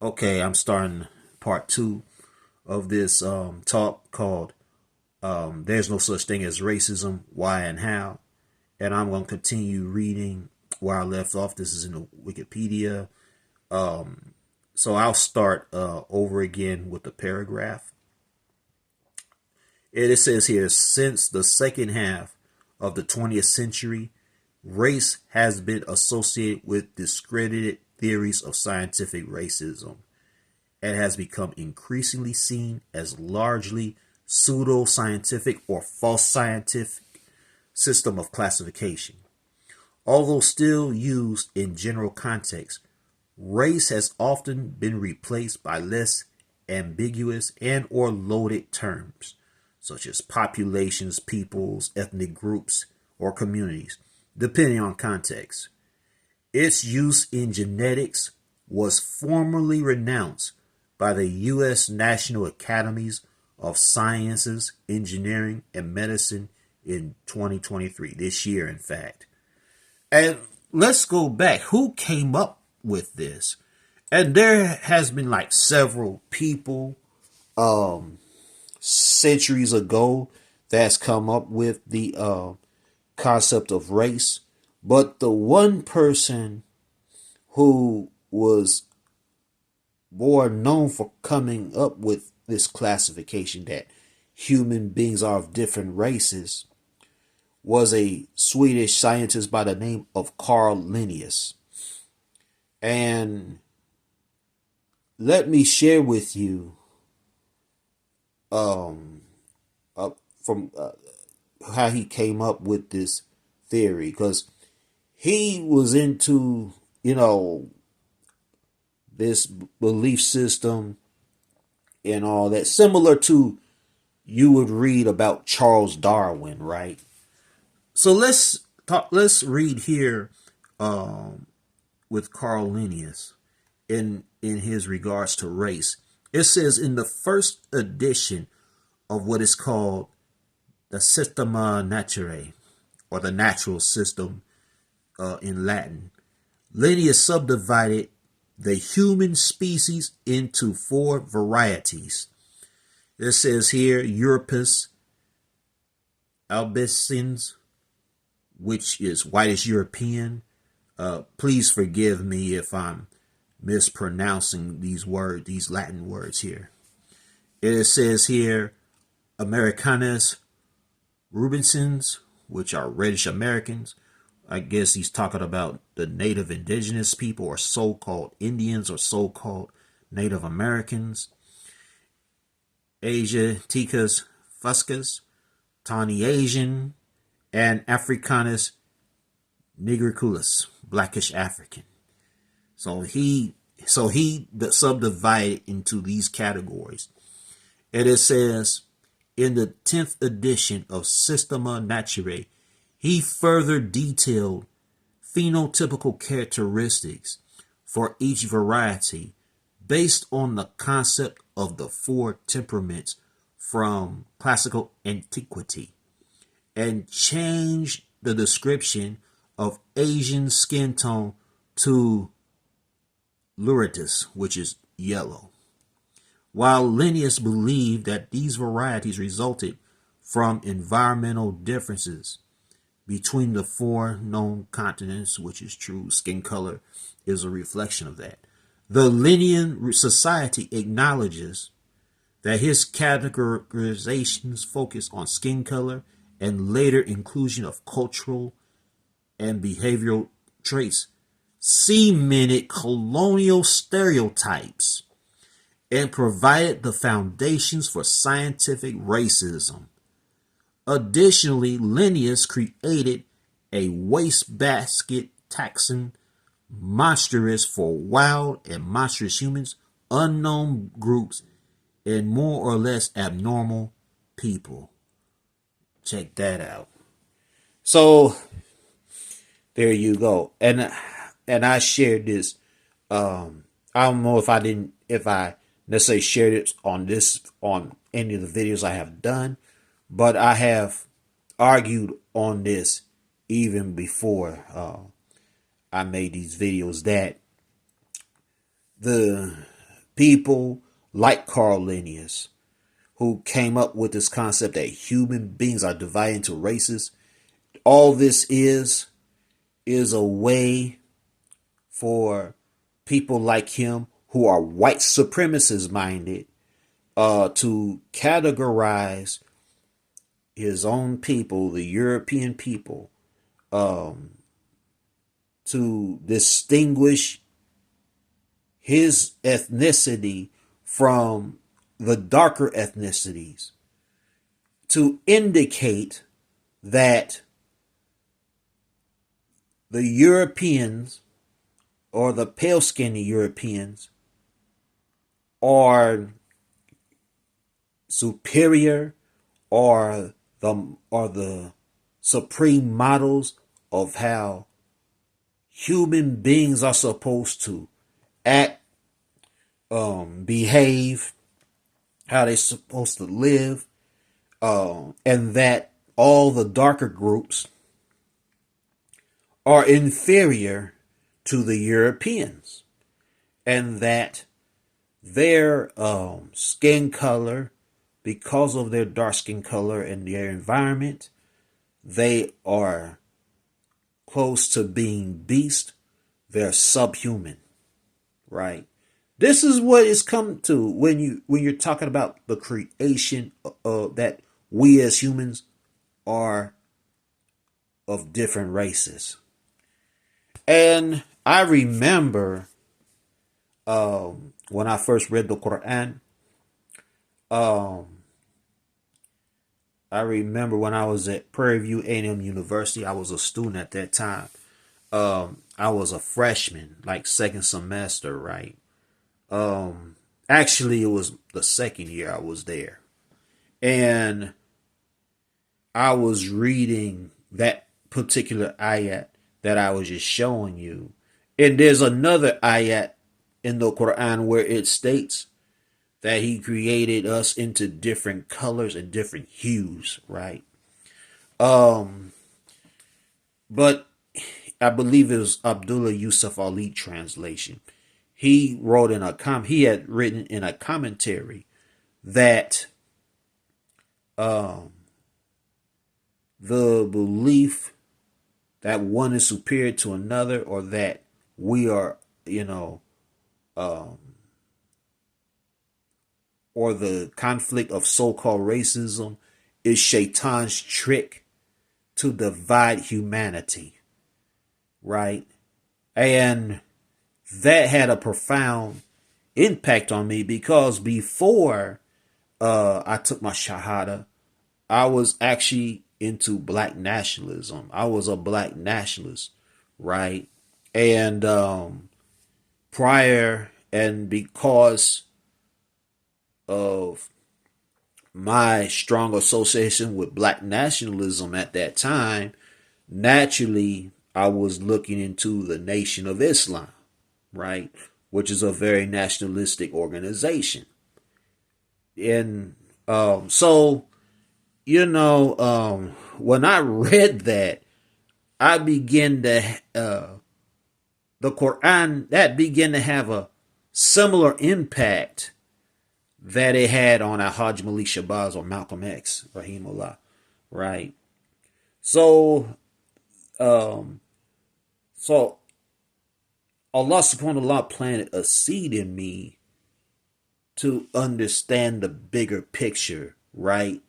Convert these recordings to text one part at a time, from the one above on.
Okay, I'm starting part two of this talk called There's No Such Thing as Racism, Why and How. And I'm going to continue reading where I left off. This is in the Wikipedia. So I'll start over again with the paragraph. And it says here, since the second half of the 20th century, race has been associated with discredited theories of scientific racism and has become increasingly seen as largely pseudo-scientific or false scientific system of classification. Although still used in general context, race has often been replaced by less ambiguous and or loaded terms such as populations, peoples, ethnic groups, or communities, depending on context. Its use in genetics was formally renounced by the U.S. National Academies of Sciences, Engineering, and Medicine in 2023, this year, in fact. And let's go back. Who came up with this? And there has been like several people centuries ago that's come up with the concept of race. But the one person who was more known for coming up with this classification that human beings are of different races was a Swedish scientist by the name of Carl Linnaeus. And let me share with you um, from how he came up with this theory, because he was into, this belief system and all that, similar to you would read about Charles Darwin, right? So let's read here with Carl Linnaeus in his regards to race. It says in the first edition of what is called the Systema Naturae, or the natural system in Latin, Linnaeus subdivided the human species into four varieties. It says here Europus albicans, which is whitish European. Please forgive me if I'm mispronouncing these words, these Latin words here. It says here Americanus rubensens, which are reddish Americans. I guess he's talking about the native indigenous people, or so-called Indians, or so-called Native Americans. Asiaticus fuscus, Tawny Asian, and Africanus nigriculus, blackish African. So he subdivided into these categories. And it says in the 10th edition of Systema Naturae, he further detailed phenotypical characteristics for each variety based on the concept of the four temperaments from classical antiquity, and changed the description of Asian skin tone to luridus, which is yellow. While Linnaeus believed that these varieties resulted from environmental differences between the four known continents, which is true, skin color is a reflection of that. The Linnean Society acknowledges that his categorizations focus on skin color and later inclusion of cultural and behavioral traits cemented colonial stereotypes and provided the foundations for scientific racism. Additionally, Linnaeus created a wastebasket taxon monstrous for wild and monstrous humans, unknown groups, and more or less abnormal people. Check that out. So there you go. And I shared this. I don't know if I necessarily shared it on any of the videos I have done, but I have argued on this even before I made these videos, that the People like Carl Linnaeus, who came up with this concept that human beings are divided into races. All this is a way for people like him who are white supremacist minded to categorize his own people, the European people, to distinguish his ethnicity from the darker ethnicities, to indicate that the Europeans or the pale skinned Europeans are superior or the supreme models of how human beings are supposed to act, behave, how they're supposed to live, and that all the darker groups are inferior to the Europeans, and that their skin color, because of their dark skin color and their environment, they are close to being beast. They're subhuman, right? This is what it's come to when you're talking about the creation that we as humans are of different races. And I remember when I first read the Quran. I remember when I was at Prairie View A&M University. I was a student at that time. I was a freshman, like second semester, right? Actually, it was the second year I was there, and I was reading that particular ayat that I was just showing you. And there's another ayat in the Quran where it states that he created us into different colors and different hues, right? But I believe it was Abdullah Yusuf Ali translation. He wrote in he had written in a commentary that the belief that one is superior to another, or that we are, or the conflict of so-called racism is Shaitan's trick to divide humanity, right? And that had a profound impact on me, because before I took my Shahada, I was actually into black nationalism. I was a black nationalist, right? And prior, and because of my strong association with black nationalism at that time, naturally I was looking into the Nation of Islam, right? Which is a very nationalistic organization. And so, when I read that, I began to, the Quran, that began to have a similar impact that it had on Al-Hajj Malik Shabazz or Malcolm X, Rahimullah, right? So, so Allah subhanahu wa ta'ala planted a seed in me to understand the bigger picture, right?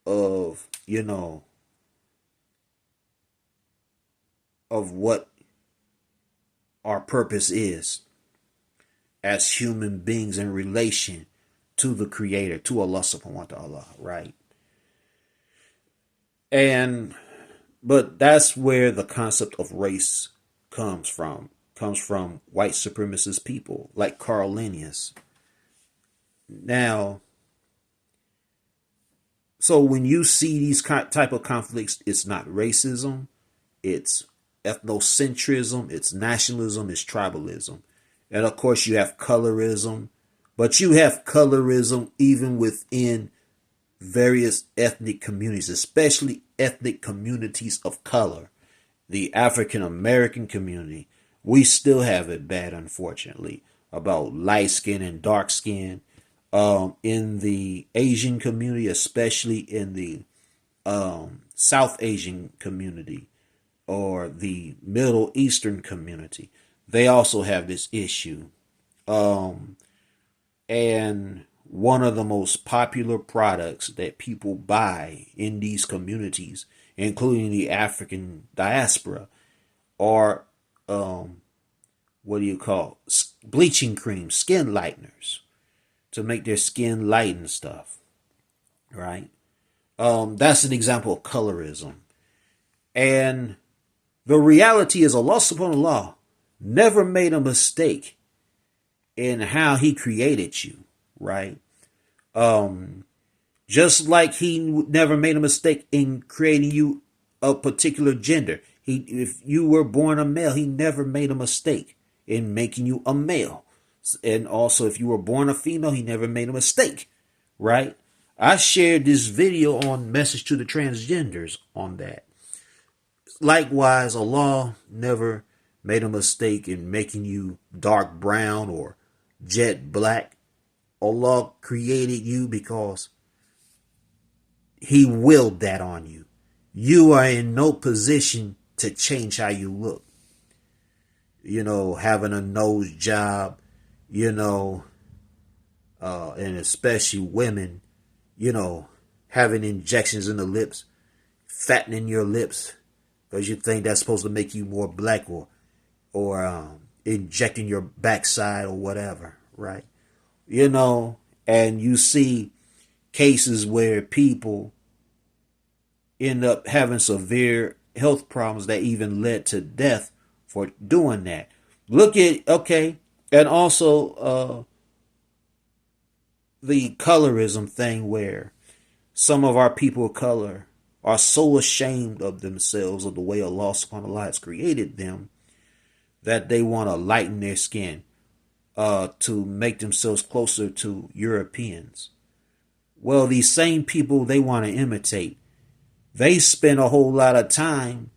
Of, of what our purpose is as human beings in relation to the Creator, to Allah subhanahu wa ta'ala, right? But that's where the concept of race comes from white supremacist people like Carl Linnaeus. Now, so when you see these type of conflicts, it's not racism, it's ethnocentrism, it's nationalism, it's tribalism. And of course you have colorism, but you have colorism even within various ethnic communities, especially ethnic communities of color. The African American community, we still have it bad, unfortunately. about light skin and dark skin. In the Asian community, especially in the South Asian community or the Middle Eastern community, they also have this issue. And one of the most popular products that people buy in these communities, including the African diaspora, are what do you call bleaching cream, skin lighteners to make their skin light and stuff, right? That's an example of colorism. And the reality is Allah subhanahu wa ta'ala never made a mistake in how he created you, right? Just like he never made a mistake in creating you a particular gender. If you were born a male, he never made a mistake in making you a male. And also, if you were born a female, he never made a mistake, right? I shared this video on Message to the Transgenders on that. Likewise, Allah never made a mistake in making you dark brown or jet black. Allah created you because he willed that on you. You are in no position to change how you look. You know, having a nose job, you know, and especially women, you know, having injections in the lips, fattening your lips because you think that's supposed to make you more black, or injecting your backside or whatever, right? You know, and you see cases where people end up having severe health problems that even led to death for doing that. Look at, okay, and also the colorism thing, where some of our people of color are so ashamed of themselves, of the way Allah subhanahu wa ta'ala has created them, that they want to lighten their skin to make themselves closer to Europeans. Well, these same people they want to imitate, they spend a whole lot of time,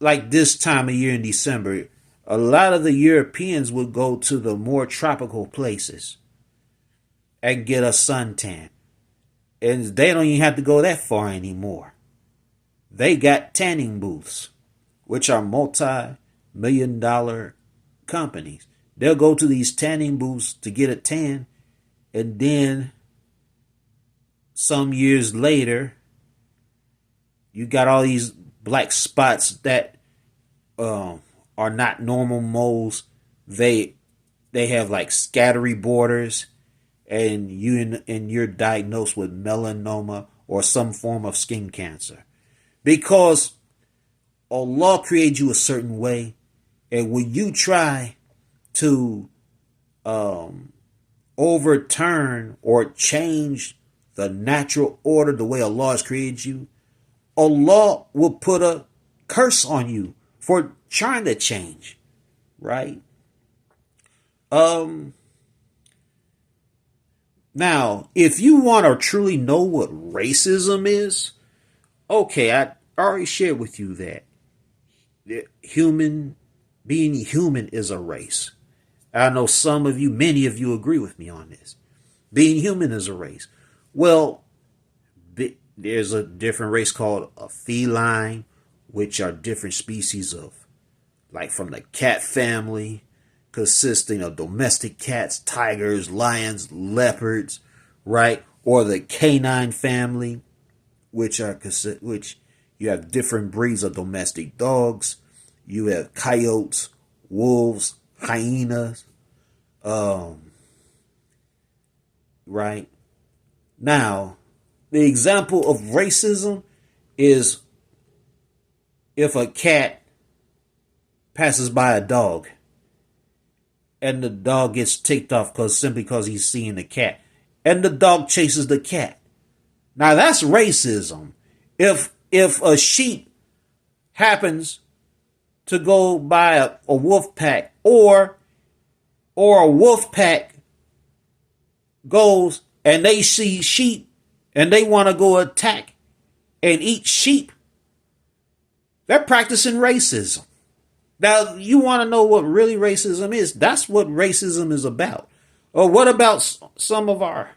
like this time of year in December, a lot of the Europeans would go to the more tropical places and get a suntan. And they don't even have to go that far anymore. They got tanning booths, which are multi-million-dollar companies. They'll go to these tanning booths to get a tan, and then some years later, you got all these black spots that are not normal moles. They have like scattery borders, and you're diagnosed with melanoma or some form of skin cancer, because Allah created you a certain way, and when you try to overturn or change the natural order, the way Allah has created you, Allah will put a curse on you for trying to change, right? Now, if you want to truly know what racism is, okay, I already shared with you that being human is a race. I know some of you, many of you agree with me on this. Being human is a race. Well, there's a different race called a feline, which are different species of, like from the cat family, consisting of domestic cats, tigers, lions, leopards, right? Or the canine family, which you have different breeds of domestic dogs. You have coyotes, wolves, hyenas, right? Now, the example of racism is if a cat passes by a dog and the dog gets ticked off simply because he's seeing the cat, and the dog chases the cat. Now that's racism. If a sheep happens to go by a wolf pack, or a wolf pack goes and they see sheep and they want to go attack and eat sheep, they're practicing racism. Now, you want to know what really racism is? That's what racism is about. Or what about some of our